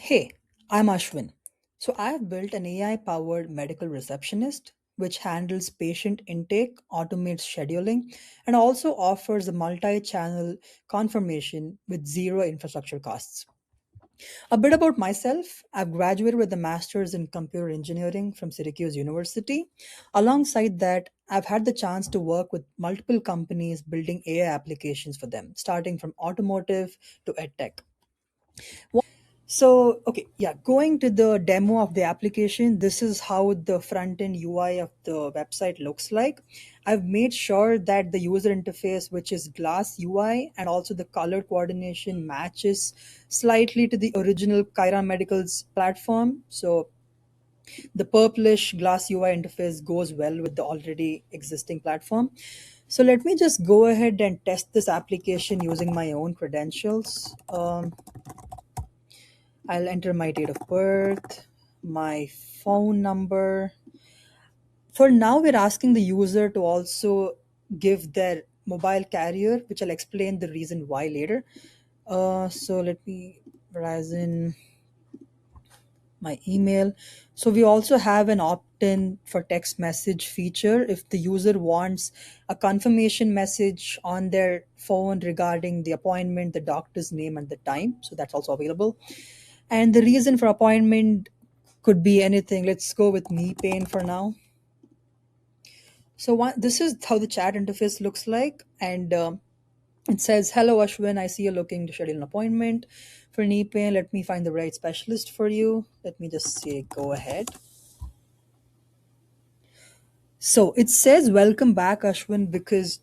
Hey, I'm Ashwin. So, I have built an AI powered medical receptionist which handles patient intake, automates scheduling, and also offers a multi channel confirmation with zero infrastructure costs. A bit about myself: I've graduated with a master's in computer engineering from Syracuse University. Alongside that, I've had the chance to work with multiple companies building AI applications for them, starting from automotive to edtech. So, okay, yeah, going to the demo of the application, this is how the front end UI of the website looks like. I've made sure that the user interface, which is Glass UI, and also the color coordination matches slightly to the original Chiron Medical's platform. So, the purplish Glass UI interface goes well with the already existing platform. So, let me just go ahead and test this application using my own credentials. I'll enter my date of birth, my phone number. For now, we're asking the user to also give their mobile carrier, which I'll explain the reason why later. So let me Verizon, my email. So we also have an opt-in for text message feature if the user wants a confirmation message on their phone regarding the appointment, the doctor's name, and the time. So that's also available. And the reason for appointment could be anything. Let's go with knee pain for now. So this is how the chat interface looks like, and it says, "Hello Ashwin, I see you're looking to schedule an appointment for knee pain. Let me find the right specialist for you." Let me just say, go ahead. So it says, "Welcome back, Ashwin," because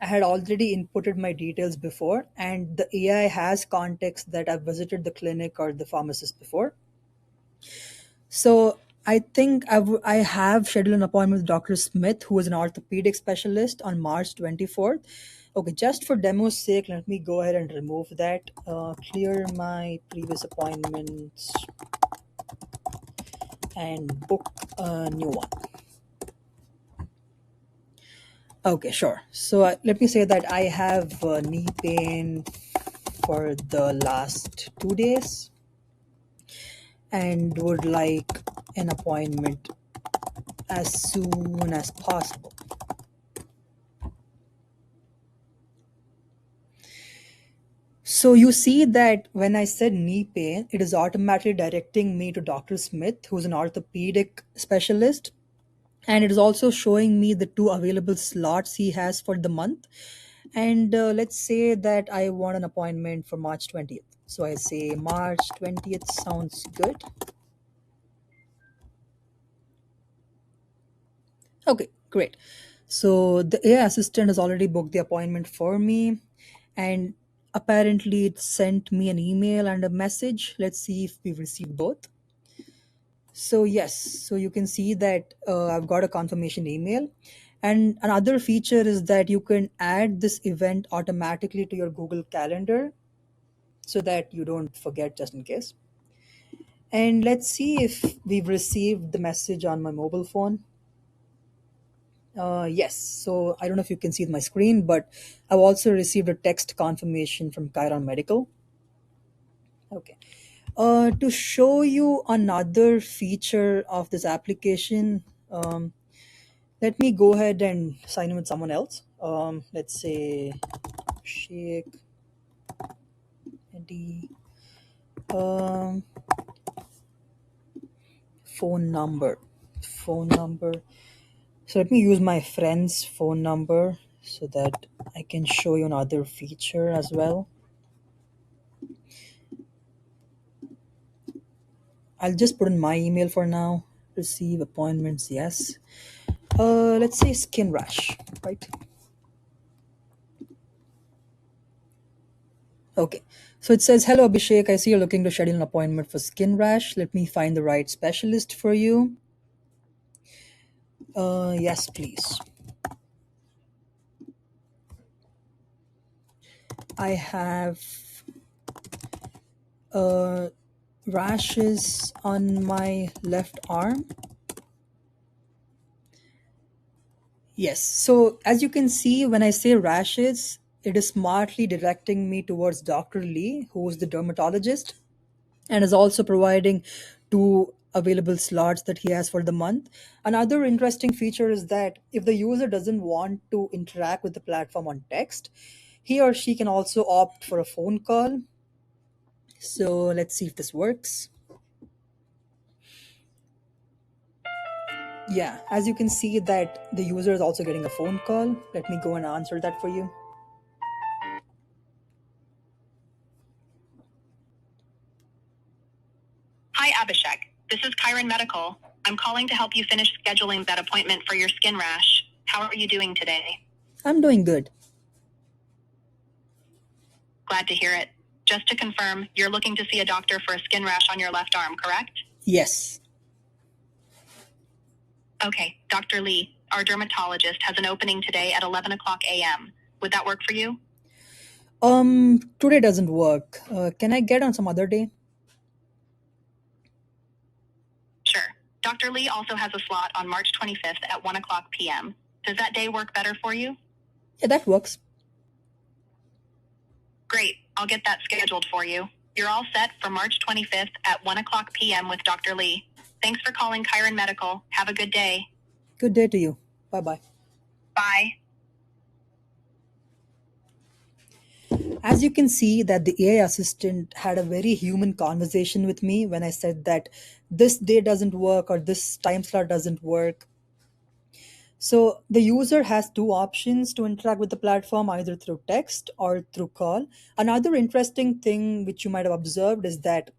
I had already inputted my details before, and the AI has context that I've visited the clinic or the pharmacist before. So I think I have scheduled an appointment with Dr. Smith, who is an orthopedic specialist, on March 24th. Okay, just for demo's sake, let me go ahead and remove that. Clear my previous appointments and book a new one. Okay, sure. So let me say that I have knee pain for the last 2 days and would like an appointment as soon as possible. So you see that when I said knee pain, it is automatically directing me to Dr. Smith, who's an orthopedic specialist. And it is also showing me the two available slots he has for the month. And let's say that I want an appointment for March 20th. So I say March 20th sounds good. Okay, great. So the AI assistant has already booked the appointment for me, and apparently it sent me an email and a message. Let's see if we've received both. So yes, so you can see that I've got a confirmation email. And another feature is that you can add this event automatically to your Google Calendar so that you don't forget just in case. And let's see if we've received the message on my mobile phone. Yes, so I don't know if you can see my screen, but I've also received a text confirmation from Chiron Medical. Okay. To show you another feature of this application, let me go ahead and sign in with someone else. Let's say Sheikh Eddie. Um, phone number. Phone number. So let me use my friend's phone number so that I can show you another feature as well. I'll just put in my email for now. Receive appointments, yes. Let's say skin rash, right? Okay. So it says, "Hello Abhishek, I see you're looking to schedule an appointment for skin rash. Let me find the right specialist for you." Yes, please. I have uh, rashes on my left arm. Yes. So as you can see, when I say rashes, it is smartly directing me towards Dr. Lee, who is the dermatologist. and is also providing two available slots that he has for the month. Another interesting feature is that if the user doesn't want to interact with the platform on text, he or she can also opt for a phone call. So let's see if this works. Yeah, as you can see that the user is also getting a phone call. Let me go and answer that for you. Hi, Abhishek. This is Kyron Medical. I'm calling to help you finish scheduling that appointment for your skin rash. How are you doing today? I'm doing good. Glad to hear it. Just to confirm, you're looking to see a doctor for a skin rash on your left arm, correct? Yes. Okay, Dr. Lee, our dermatologist, has an opening today at 11 o'clock a.m. Would that work for you? Today doesn't work. Can I get on some other day? Sure. Dr. Lee also has a slot on March 25th at 1 o'clock p.m. Does that day work better for you? Yeah, that works. Great. I'll get that scheduled for you. You're all set for March 25th at 1 o'clock p.m. with Dr. Lee. Thanks for calling Kyron Medical. Have a good day. Good day to you. Bye bye. Bye. As you can see that the AI assistant had a very human conversation with me when I said that this day doesn't work or this time slot doesn't work. So the user has two options to interact with the platform, either through text or through call. Another interesting thing which you might have observed is that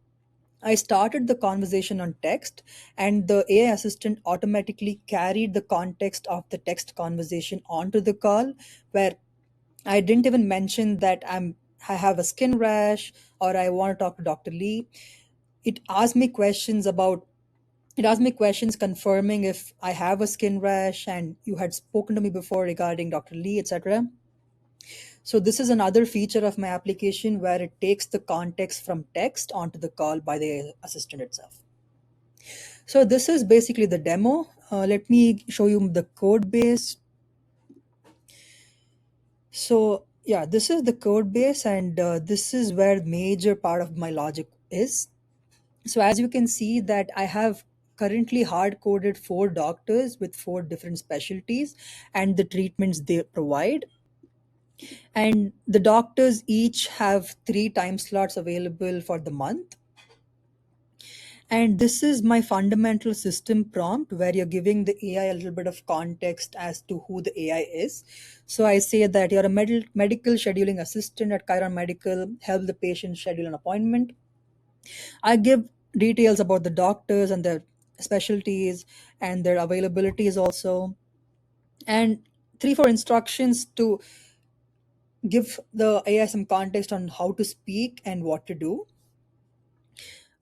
I started the conversation on text, and the AI assistant automatically carried the context of the text conversation onto the call, where I didn't even mention that I have a skin rash or I want to talk to Dr. Lee. It asked me questions about it asked me questions confirming if I have a skin rash and you had spoken to me before regarding Dr. Lee, etc. So this is another feature of my application where it takes the context from text onto the call by the assistant itself. So this is basically the demo. Let me show you the code base. So yeah, this is the code base, and this is where major part of my logic is. So as you can see that I have currently hard coded four doctors with four different specialties and the treatments they provide. And the doctors each have three time slots available for the month. And this is my fundamental system prompt where you're giving the AI a little bit of context as to who the AI is. So I say that you're a medical scheduling assistant at Chiron Medical, help the patient schedule an appointment. I give details about the doctors and their specialties and their availabilities also. And three, four instructions to give the AI some context on how to speak and what to do.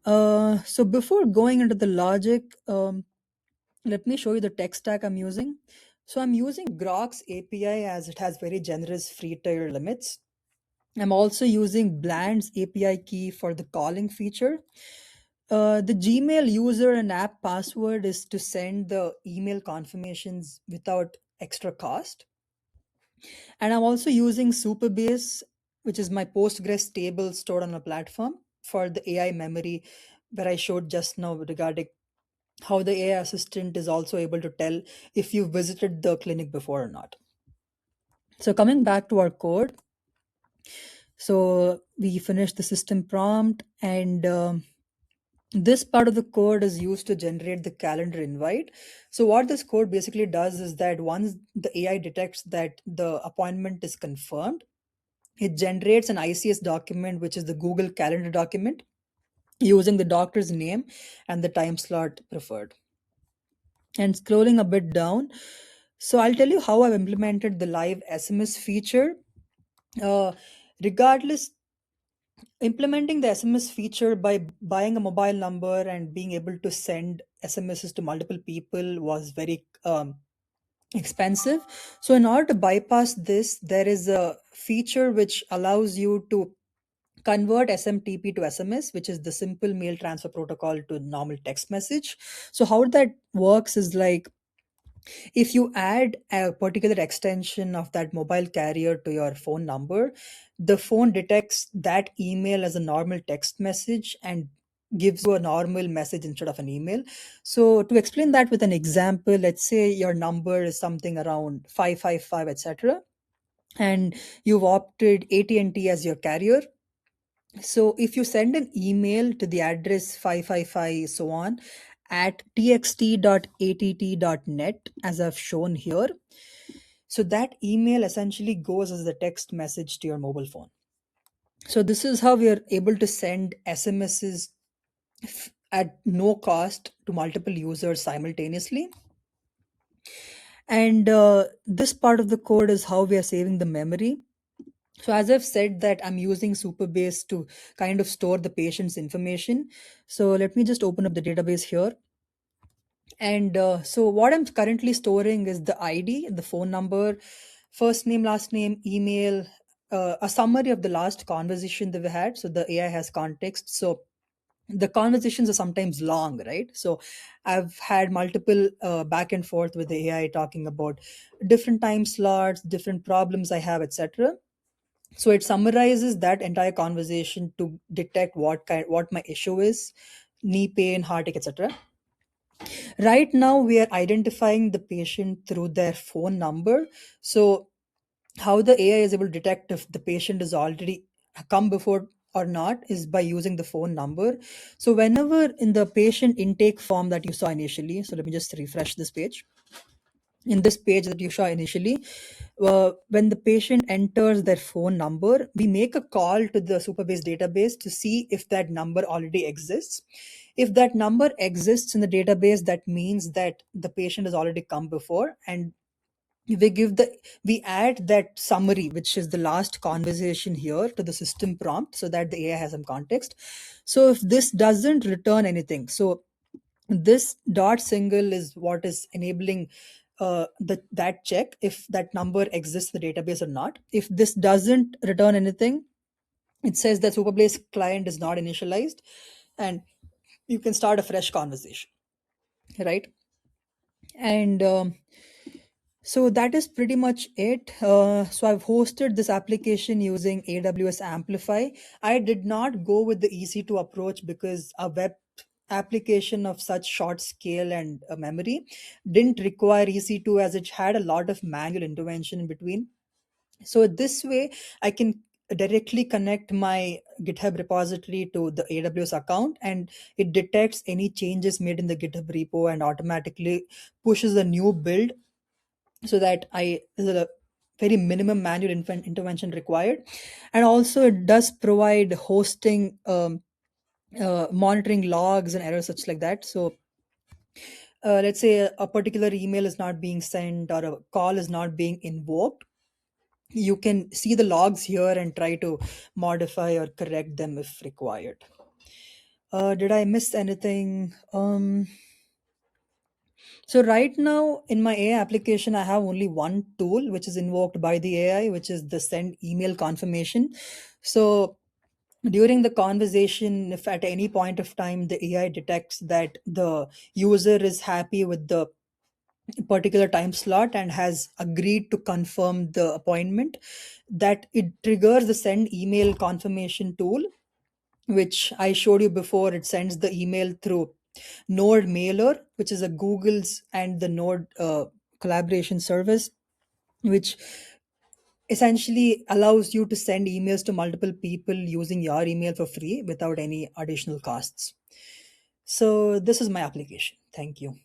So before going into the logic, let me show you the tech stack I'm using. So I'm using Grok's API as it has very generous free tier limits. I'm also using Bland's API key for the calling feature. The Gmail user and app password is to send the email confirmations without extra cost. And I'm also using Superbase, which is my Postgres table stored on a platform for the AI memory that I showed just now regarding how the AI assistant is also able to tell if you visited the clinic before or not. So coming back to our code, so we finished the system prompt, and this part of the code is used to generate the calendar invite. So what this code basically does is that once the AI detects that the appointment is confirmed, it generates an ICS document, which is the Google Calendar document, using the doctor's name and the time slot preferred. And scrolling a bit down, so I'll tell you how I've implemented the live SMS feature. Uh, Regardless, implementing the SMS feature by buying a mobile number and being able to send SMSs to multiple people was very expensive. So, in order to bypass this, there is a feature which allows you to convert SMTP to SMS, which is the simple mail transfer protocol to normal text message. So, how that works is like if you add a particular extension of that mobile carrier to your phone number, the phone detects that email as a normal text message and gives you a normal message instead of an email. So to explain that with an example, let's say your number is something around 555, etc., and you've opted AT&T as your carrier. So if you send an email to the address 555 so on at txt.att.net, as I've shown here, so that email essentially goes as the text message to your mobile phone. So this is how we are able to send SMSs at no cost to multiple users simultaneously. And this part of the code is how we are saving the memory. So as I've said that I'm using Superbase to kind of store the patient's information. So let me just open up the database here. And so what I'm currently storing is the ID, the phone number, first name, last name, email, a summary of the last conversation that we had. So the AI has context. So the conversations are sometimes long, right? So I've had multiple back and forth with the AI talking about different time slots, different problems I have, etc. So it summarizes that entire conversation to detect what my issue is, knee pain, heartache, etc. Right now we are identifying the patient through their phone number. So how the AI is able to detect if the patient is already come before or not is by using the phone number. So whenever in the patient intake form that you saw initially, so let me just refresh this page. In this page that you saw initially, when the patient enters their phone number, we make a call to the Superbase database to see if that number already exists. If that number exists in the database, that means that the patient has already come before, and we give the we add that summary, which is the last conversation here, to the system prompt so that the AI has some context. So if this doesn't return anything, so this dot single is what is enabling that check if that number exists in the database or not. If this doesn't return anything, it says that Superbase client is not initialized, and you can start a fresh conversation, right? And so that is pretty much it. So I've hosted this application using AWS Amplify. I did not go with the EC2 approach because a web application of such short scale and memory didn't require EC2, as it had a lot of manual intervention in between. So this way, I can directly connect my GitHub repository to the AWS account, and it detects any changes made in the GitHub repo and automatically pushes a new build, so that there's a very minimum manual intervention required. And also it does provide hosting, monitoring logs and errors such like that. So let's say a particular email is not being sent or a call is not being invoked, you can see the logs here and try to modify or correct them if required. Did I miss anything? So right now in my AI application, I have only one tool which is invoked by the AI, which is the send email confirmation. So during the conversation, if at any point of time the AI detects that the user is happy with the particular time slot and has agreed to confirm the appointment, that it triggers the send email confirmation tool, which I showed you before. It sends the email through Node Mailer, which is a Google's and the Node collaboration service, which essentially allows you to send emails to multiple people using your email for free without any additional costs. So this is my application. Thank you.